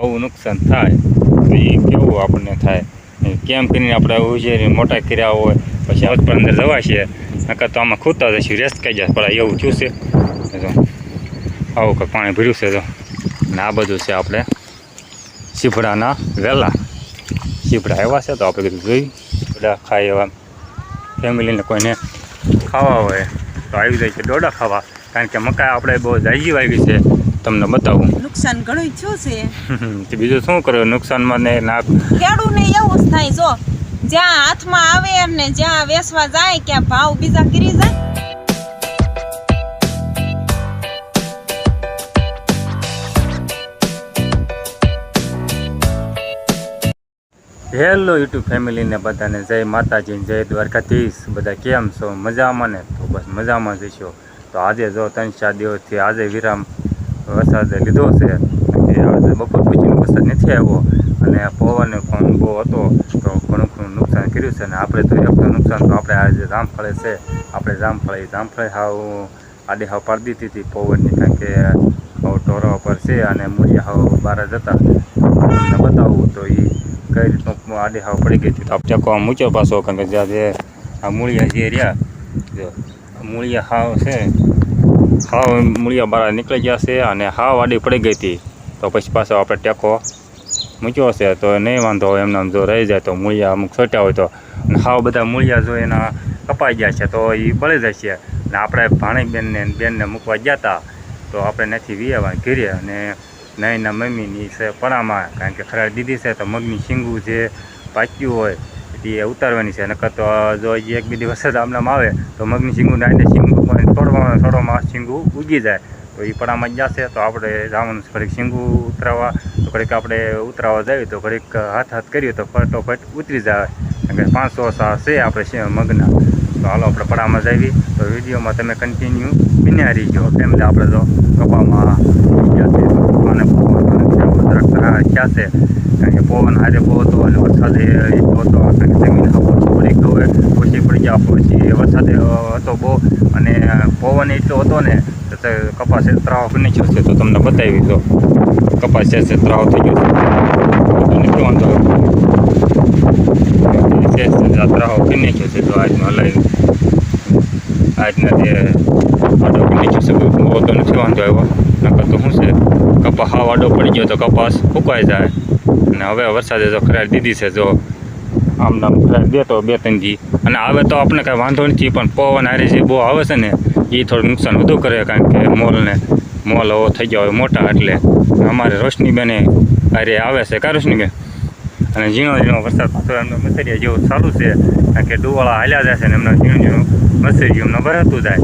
આવું નુકસાન થાય તો એ કેવું આપણને થાય, કેમ કરીને આપણે ઉજેરી મોટા કર્યા હોય પછી આવત પર અંદર જવાશે, નકર તો આમાં ખૂતા જશે, રેસ્ટ કહી જશે. પણ એવું થયું છે તો આવું કંઈક પાણી ભર્યું છે. તો અને આ બધું છે આપણે સીભડાના વેલા. સીભડા આવ્યા છે તો આપણે કીધું જોઈ બધા ખાઈ એવા ફેમિલીને કોઈને ખાવા હોય તો આવી જાય છે ડોડા ખાવા. કારણ કે મકાઈ આપણે બહુ જાજી વાવી છે, તમને બતાવું. નુકસાન ઘણું થયું છે. બીજું શું કર્યું નુકસાનમાં ને નાક ખેડૂને એવું જ થાય. જો જ્યાં હાથમાં આવે ને જ્યાં વેચવા જાય ક્યાં ભાવ બીજા કરી જાય. હેલો યુટ્યુબ ફેમિલીને બધાને જય માતાજી, જય દ્વારકાધીશ. બધા કેમ છો? મજામાં ને? તો બસ મજામાં જઈશો. તો આજે જો 3-4 દિવસથી આજે વિરામ વરસાદ લીધો છે. આજે બપોર પછીનો વરસાદ નથી આવ્યો અને પવન પણ બહુ હતો તો ઘણું નુકસાન કર્યું છે. અને આપણે તો એક નુકસાન તો આપણે આજે જામફળે છે, આપણે જામફળે હાવ આડે હાવ પાડી દીધી હતી પવનની. કારણ કે હાવ ટોરા પર છે અને મૂળિયા હાવ બહાર જતા. તમને બતાવું તો એ કઈ રીતનું આડે હાવ પડી ગઈ હતી. તો આપણે ટેકો મૂક્યો પાછો, કારણ કે જ્યાં જે આ મૂળિયા જે રહ્યા જો મૂળિયા હાવ છે, હાવ મૂળિયા બહાર નીકળી ગયા છે અને હાવ આડી પડી ગઈ હતી. તો પછી પાછો આપણે ટેકો મૂક્યો છે તો નહીં વાંધો હોય. એમને જો રહી જાય તો મૂળિયા અમુક છોટ્યા હોય તો, અને હાવ બધા મૂળિયા જો એના કપાઈ ગયા છે તો એ બળી જાય છે. અને આપણે ભાણી બેનને મૂકવા ગયા હતા તો આપણે નથી વિયાવા ઘીરે, અને નહીંના મમ્મીની છે પરામાં. કારણ કે ખરાબ દીધી છે તો મગની શીંગું જે પાક્યું હોય એ ઉતારવાની છે. નકર તો જો એક બે દિવસ આમનામ આવે તો મગની શીંગું નાઈને શીંગું થોડોમાં શીંગું ઉગી જાય તો એ પડામાં જ જશે. તો આપણે જવાનું છે ઘડીક શીંગું ઉતરાવવા. તો ઘડીક આપણે ઉતરાવવા જઈએ તો ઘડીક હાથ કરીએ તો ફટોફટ ઉતરી જાય. કારણ કે 500 સા છે આપણે મગના. તો હાલો આપણે પડામાં જઈએ. તો વિડીયોમાં તમે કન્ટિન્યુ બન્યા રહીજો. ફેમિલી આપણે તો કપામાં અને થયા છે. કારણ કે પવન હારે બહુ હતો અને વરસાદ બહુ હતો. કારણ કે જમીન પડી ગયો ઓછી પડી ગયા, પછી વરસાદ હતો બહુ અને પવન એટલો હતો ને તો કપાસ ત્રાવ બની ગયો છે. તો તમને બતાવી દો કપાસ છે ત્રાવ થઈ ગયો છે. નથી વાંધો ત્રાવ બની ગયો છે. તો આજનો હલાવી આજના જે આડો બની ગયો છે બહુ તો નથી વાંધો આવ્યો. નકર તો શું છે કપાસ હાવ આડો પડી ગયો તો કપાસ ફૂંકાઈ જાય. અને હવે વરસાદે જો ખરાબ દીધી છે, જો આમ ખરાબ દેતો 2-3 દી અને આવે તો આપણે કાંઈ વાંધો નથી. પણ પવન હારે જે બહુ આવે છે ને એ થોડું નુકસાન વધુ કરે. કારણ કે મોલ હવે થઈ ગયા હોય મોટા. એટલે અમારે રોશનીબેને હારે આવે છે કા રોશનીબેન? અને ઝીણો વરસાદ પાછો એમનો મસરિયા જેવું ચાલુ છે. કારણ કે ડુવાળા હાલ્યા જાય છે ને એમના ઝીણું મસરિયું એમને ભરાતું જાય.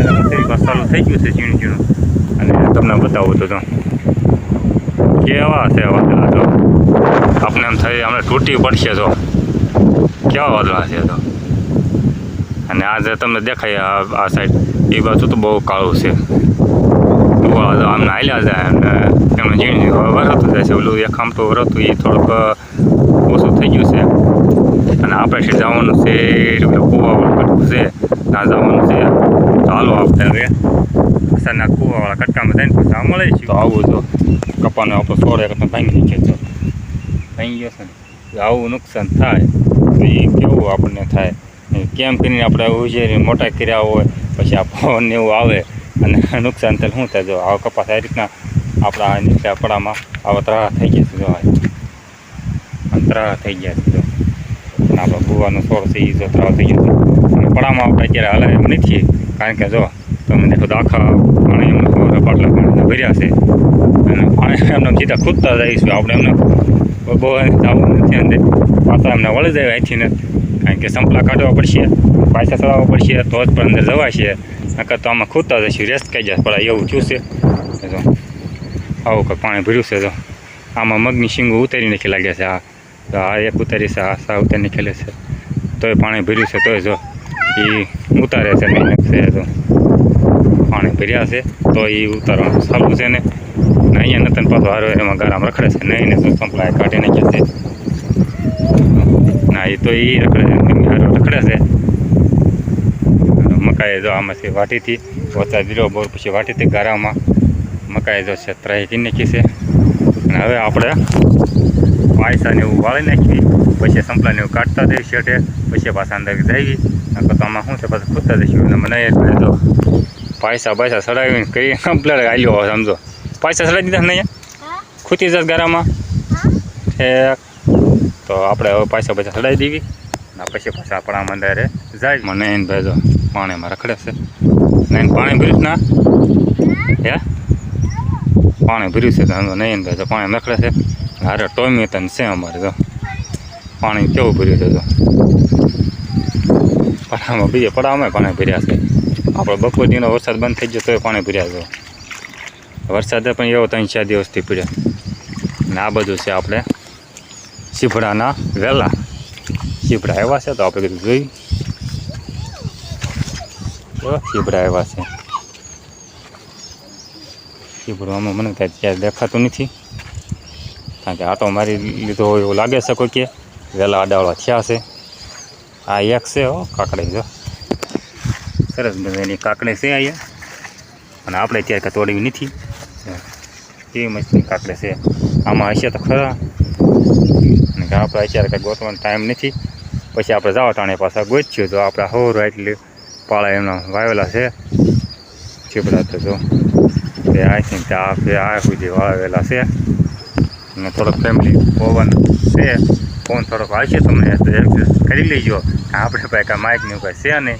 તો મસરી પાસ ચાલુ થઈ ગયું છે ઝીણું. અને તમને બતાવું તો કેવા છે વાદળા. તો આપણે એમ થાય અમને તૂટી પડશે. તો કેવા વાદળા છે. તો અને આજે તમને દેખાય આ સાઈડ એ બાજુ તો બહુ કાળું છે. આમને હાલ્યા જાય અને એમનું ઝીણું વરાતું જાય છે. ઓલું એક આમટું વરાતું એ થોડુંક ઓછું થઈ ગયું છે. અને આપણે જવાનું છે કૂવાવાળા કટકું છે ત્યાં જવાનું છે. તો હાલો આપણે હવે વરસાદના કૂવાવાળા કટકામાં જઈને પછી આ મળે છે. તો આવું તો કપાનો આપણો છોડ એક ભાંગી ગયો છે ને આવું નુકસાન થાય તો એ કેવું આપણને થાય. કેમ કરીને આપણે ઉજેરી મોટા કર્યા હોય પછી આ પવન એવું આવે અને નુકસાન થાય શું થાય. જો આવા કપાસ આ રીતના આપણા નીચે પડામાં આવા ત્રાહ થઈ ગયા છે. જો ત્રાહ થઈ ગયા છે. જો અને આપણો ગુવાનો છોડ છે એ જો ત્રાહ થઈ ગયો છે. અને પડામાં આપણે અત્યારે હાલે એમ નથી. કારણ કે જો તમે દેખો તો આખા પાણી એમને પાટલા પાણીના ભર્યા છે અને પાણી એમને સીધા ખૂદતા જઈશું. આપણે એમને બહુ જવું નથી અંદર. પાછા એમને વળી જાય અહીંથી ને. કારણ કે સંપલા કાઢવા પડશે, પાછા ચડાવવા પડશે તો જ પણ અંદર જવાશે. નકર તો આમાં ખૂદતા જઈશું, રેસ્ટ કહી જશે. પણ એવું થયું છે તો આવું કંઈક પાણી ભર્યું છે. તો આમાં મગની શીંગું ઉતારી નાખી લાગે છે. આ એક ઉતારી છે, આ સા ઉતારી નાખેલે છે. તોય પાણી ભર્યું છે તોય જો એ ઉતારે છે મહેનત છે. તો પાણી ભર્યા છે તો એ ઉતારવાનું સારું છે ને. અહીંયા નતન પાછો હારો એમાં ગારામાં રખડે છે. નહીં ને તો સંપલાય કાઢી નાખ્યા છે. ના એ તો એ રખડે હારો રખડે છે. મકાઈ જો આમાંથી વાટીથી વરસાદ દીધો બહુ પછી વાટીથી ગારામાં મકાઈ જો છે ત્રાહી કરી નાખી છે. અને હવે આપણે પાયસાને એવું વાળી નાખી, પછી સંપલાને એવું કાઢતા દઈએ શેઠે, પછી પાછા અંદર જઈએ. નકર તો આમાં શું છે પાછું ખૂટતા દઈશું. અને મને તો પાયસા સડાવીને કરી કમ્પ્લેટ હાલ્યો હોય સમજો. પાયસા સડાવી દીધા ને અહીંયા ખૂટી જશે ગારામાં તો આપણે હવે પાયસા સડાવી દેવી. અને પછી પાછા આપણા મંદિરે જાય. મને એને ભાઈ જો પાણીમાં રખડે છે ને એને પાણી ભર્યું ના હે પાણી ભર્યું છે તો નહીં ભાઈ તો પાણી રખડે છે. હારે ટોમી તને છે અમારે તો પાણી કેવું ભર્યું છે તો પડામાં બીજે પડામાં પાણી ભર્યા છે. આપણે બપોરનો વરસાદ બંધ થઈ ગયો તો પાણી ભર્યા છે. વરસાદ પણ એવો 3-4 દિવસથી પડ્યા. અને આ બધું છે આપણે શીફળાના વેલા. શીફળા આવ્યા છે તો આપણે કીધું જોઈ શીફળા આવ્યા છે. શીફળું આમાં મને ક્યાંય દેખાતું નથી, કારણ કે આટો મારી લીધો હોય એવું લાગે છે કોઈ કે વેલા આડાવાળા થયા છે. આ એક છે કાકડી જો સરસ એની કાકડી છે અહીંયા. અને આપણે અત્યારે કાંઈ તોડવી નથી, કેવી મસ્તની કાકડી છે. આમાં હશે તો ખરા, અને આપણે અત્યારે કાંઈ ગોતવાનો ટાઈમ નથી. પછી આપણે જાવ ટાણે પાછા ગોચ્યું તો આપણે હોર એટલી પાળા એમના વાવેલા છે ચીપડા તો જો તે આઈ થિંક આ સુધી વાવેલા છે. અને થોડોક ફેમિલી પવન છે, પવન થોડોક આવશે તમને એડજસ્ટ કરી લેજો. આપણે ભાઈ કાંઈ માઇકને કાંઈ છે નહીં,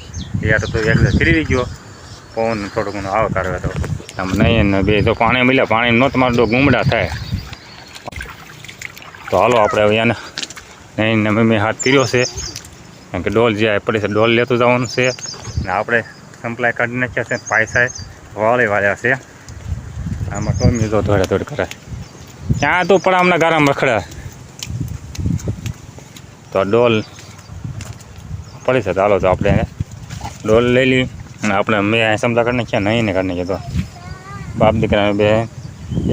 યાર તો એડજસ્ટ કરી લેજો. પવન થોડું ઘણું આવે કરે તો આમ નહીં ને બે જો પાણી મળ્યા, પાણી નો તમારે તો ગુમડા થાય. તો હાલો આપણે હવે એને નહીં ને મમ્મી હાથ કર્યો છે, કારણ કે ડોલ જે પડે છે ડોલ લેતું જવાનું છે. ને આપણે સંપલાય કાઢી નાખ્યા છે, પાયસા વાળ્યા છે. આમાં ટોમી તો દોડ કરે ક્યાં તો પણ આમના ગારામાં રખડે તો ડોલ પડે છે. તો હાલો તો આપણે ડોલ લઈ લઈ અને આપણે મેં સમજા કરી નાખ્યા, નહીં ને કરી નાખ્યા. તો બાપ દીકરાને બે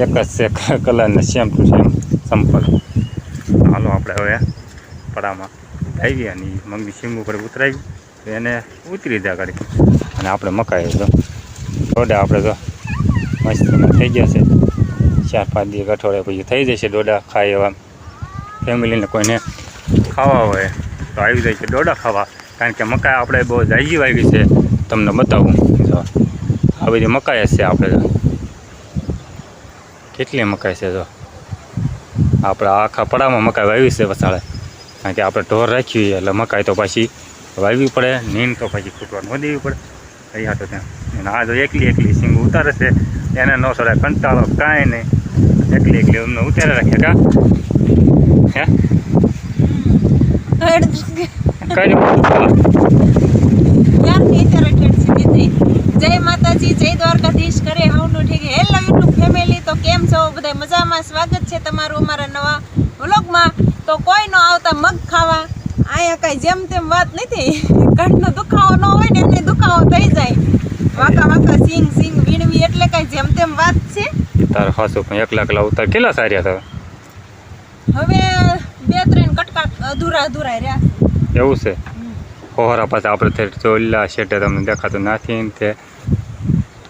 એક જ છે કલરને સેમ ટુ સેમ સંપલ. હાલો આપણે હવે પડામાં આવી અને મગની સીમ ઉપર ઉતરાવી એને ઉતરી દે કરી. અને આપણે મકાઈ તો ડોડા આપણે તો મસ્તીમાં થઈ ગયા છે. 4-5 દિવસ અઠવાડિયા પછી થઈ જશે ડોડા ખાય એવા. ફેમિલીને કોઈને ખાવા હોય તો આવી જાય છે ડોડા ખાવા, કારણ કે મકાઈ આપણે બહુ જાજી વાવી છે. તમને બતાવું જો આ બધી મકાઈ છે. આપણે તો કેટલી મકાઈ છે જો આપણે આખા પડામાં મકાઈ વાવી છે વસાળે, કારણ કે આપણે ઢોર રાખી એટલે મકાઈ તો પાછી વાવવી પડે, નીંદ તો પછી ખૂટવાનું દેવી પડે. અહીંયા તો ત્યાં અને આ જો એકલી સિંગ ઉતારે છે એને ન સડાય કંટાળો કાંઈ નહીં, એકલી અમને ઉતારે રાખે કા હે જય માતાજી, જય દ્વારકાધીશ કરે હાવનું ઠીક. હેલો યુટ્યુબ ફેમિલી, તો કેમ છો બધા? મજામાં? સ્વાગત છે તમારું અમારા નવા વ્લોગમાં. તો કોઈ ન આવતા મગ ખાવા, અહીંયા કઈ જેમ તેમ વાત નથી. ઘરનો દુખાવો ન હોય ને એને દુખાવો થઈ જાય. વાંકા સિંગ વીણવી એટલે કઈ જેમ તેમ વાત છે. તાર ખાસો પણ એકલા ઉતાર કેટલા સાર્યા હતા? હવે 2-3 કટકા અધૂરા રહ્યા. એવું છે? હોરા પાછા આપણે ચોલ્લા શેટે તમને દેખાતું નથી ને તે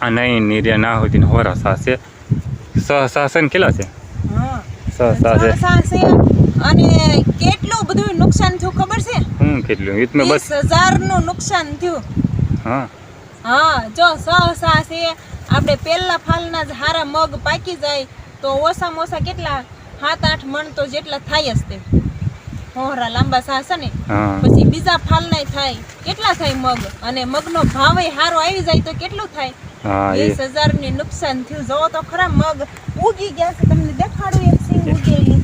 આ નહીં નીરે ના હોય ને હોરા સાસે સાસે ને કેટલા છે? સાસે અને કેટલું બધું નુકસાન થયું ખબર છે? કેટલું? ઈતમે બસ 20,000 નું નુકસાન થયું. હા જો સાસે આપણે પહેલા ફાલના જ હારા મગ પાકી જાય તો ઓછામાં ઓછા કેટલા 7-8 મણ તો જેટલા થાય જ તે હોરા લાંબા સાસ ને. પછી બીજા ફાલ નાય થાય કેટલા થાય મગ, અને મગનો ભાવે હારો આવી જાય તો કેટલું થાય? 20,000 ની નુકસાન થયું. જો તો ખરા મગ ઉગી ગયા છે, તમને દેખાડું એક સિંગ ઉગેલી.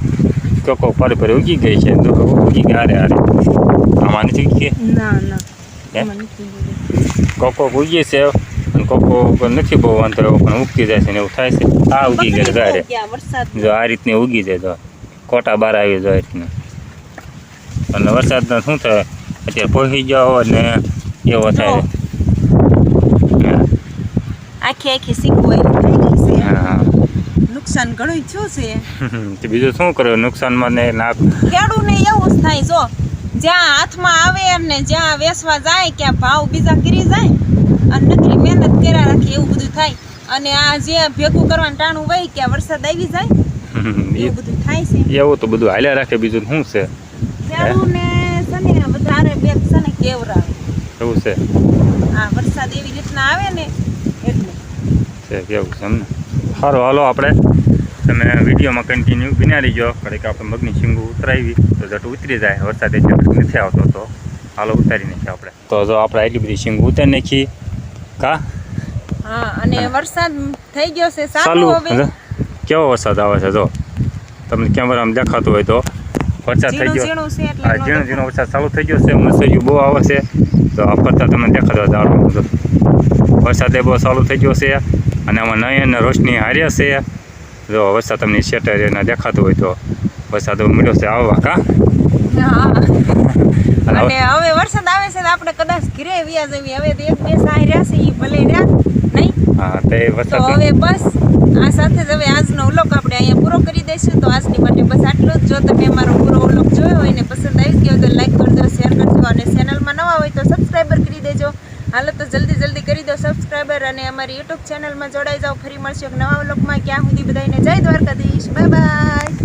કોકો પર ઉગી ગઈ છે તો ઉગી ગયા રે આમાં નથી ઉગી ના કોકો ઉગી છે અને કોકો નથી બહુ અંતર પણ ઉગતી જાય છે ને એવું થાય છે. આ ઉગી ગયા ગારે જો આ રીતની ઉગી જાય તો કોટા બહાર આવી જાય રીતના. અને વરસાદનો શું થાય અત્યારે પહોંચી જાઓ ને એવો થાય. આખી સીંગો થઈ ગઈ છે. નુકસાન ઘણું થયું છે. બીજું શું કરે નુકસાનમાં ને નાક ખેડૂને એવું જ થાય. જો જ્યાં હાથમાં આવે અને જ્યાં વેચવા જાય ત્યાં ભાવ બીજા કરી જાય અને નકરી મહેનત કર્યા રાખે એવું બધું થાય. અને આ જે ભેગું કરવાનું ટાણું હોય કે વરસાદ આવી જાય એવું બધું થાય છે. એવું તો બધું હાલ્યા રાખે, બીજું શું છે? ખેડૂને છે ને વધારે બેગ છે ને કેવરાવે. એવું છે હા, વરસાદ એવી રીતના આવે ને એટલે. કેવું છે એમને. સારું, હાલો આપણે તમે વિડીયોમાં કન્ટિન્યુ બિના રહીજો. કડીક આપણે મગની શીંગું ઉતરાવી તો જટ ઉતરી જાય. વરસાદ એટલે નથી આવતો તો હાલો ઉતારી નાખીએ આપણે. તો જો આપણે આટલી બધી શીંગું ઉતારી નાખી કા. હા, અને વરસાદ થઈ ગયો છે ચાલુ. હવે. કેવો વરસાદ આવે છે જો તમને કેમેરામાં દેખાતું હોય તો. વરસાદ થઈ ગયો. ઝીણું છે એટલે હા, ઝીણો ઝીણો વરસાદ ચાલુ થઈ ગયો છે. મસૈયું બહુ આવે છે તો આ ફરતા તમને દેખાતો હોય તો વરસાદ એ બહુ ચાલુ થઈ ગયો છે અને આમાં નયન અને રોશની હાર્યા છે. જો વરસાદ તમને શેટર એને દેખાતું હોય તો વરસાદ મળ્યો છે આવવા કા. હા, અને હવે વરસાદ આવે છે તો આપણે કદાચ ઘરે વ્યા જવી. હવે તો એક બે સાય રહ્યા છે ઈ ભલે રહ્યા નહીં. હા, તે તો વરસાદ હવે બસ આ સાથે જ હવે આજનો વ્લોગ આપણે અહીંયા પૂરો કરી દઈશું. તો આજની માટે બસ આટલું જ. જો તમે અમારો પૂરો વ્લોગ જોયો હોય ને પસંદ આવી ગયો તો લાઈક કરજો, શેર કરજો અને ચેનલમાં નવા હોય તો સબસ્ક્રાઈબર કરી દેજો. હાલો તો જલ્દી કરી દો સબસ્ક્રાઈબર અને અમારી યુટ્યુબ ચેનલમાં જોડાઈ જાઓ. ફરી મળશું એક નવા વ્લોગમાં. ક્યાં સુધી બધાને જય દ્વારકાધીશ. Bye bye.